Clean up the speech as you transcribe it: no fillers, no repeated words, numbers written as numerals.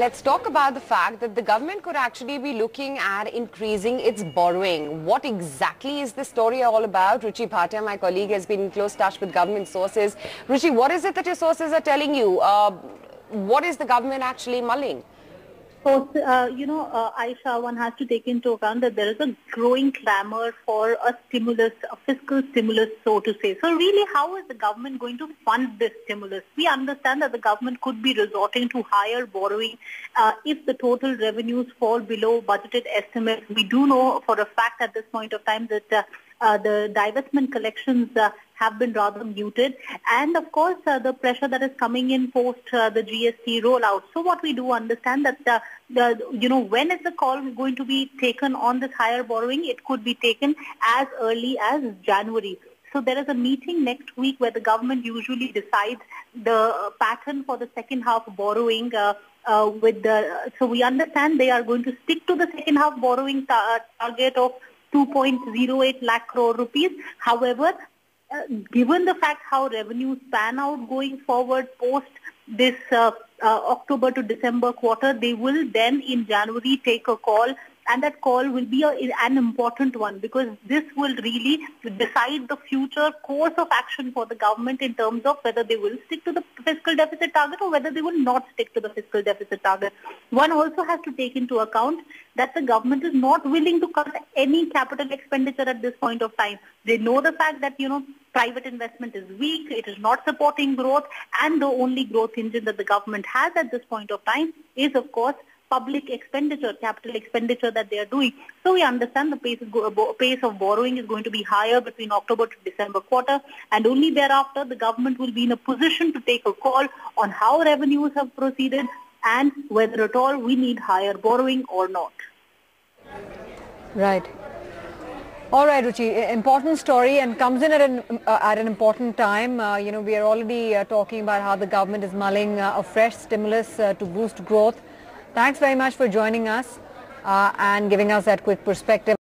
let's talk about the fact that the government could actually be looking at increasing its borrowing. What exactly is this story all about? Ruchi Bhatia, my colleague, has been in close touch with government sources. Ruchi, what is it that your sources are telling you? What is the government actually mulling? So, Aisha, one has to take into account that there is a growing clamor for a stimulus, a fiscal stimulus, so to say. So really, how is the government going to fund this stimulus? We understand that the government could be resorting to higher borrowing if the total revenues fall below budgeted estimates. We do know for a fact at this point of time that the divestment collections have been rather muted, and of course the pressure that is coming in post the GST rollout. So what we do understand that when is the call going to be taken on this higher borrowing? It could be taken as early as January. So there is a meeting next week where the government usually decides the pattern for the second half borrowing. So we understand they are going to stick to the second half borrowing target of 2.08 lakh crore rupees. However, given the fact how revenues pan out going forward post this October to December quarter, they will then in January take a call, and that call will be an important one because this will really decide the future course of action for the government in terms of whether they will stick to the fiscal deficit target or whether they will not stick to the fiscal deficit target. One also has to take into account that the government is not willing to cut any capital expenditure at this point of time. They know the fact that, private investment is weak, it is not supporting growth, and the only growth engine that the government has at this point of time is, of course, public expenditure, capital expenditure that they are doing. So we understand the pace of borrowing is going to be higher between October to December quarter, and only thereafter the government will be in a position to take a call on how revenues have proceeded and whether at all we need higher borrowing or not. Right. All right, Ruchi, important story and comes in at an important time. We are already talking about how the government is mulling a fresh stimulus to boost growth. Thanks very much for joining us and giving us that quick perspective.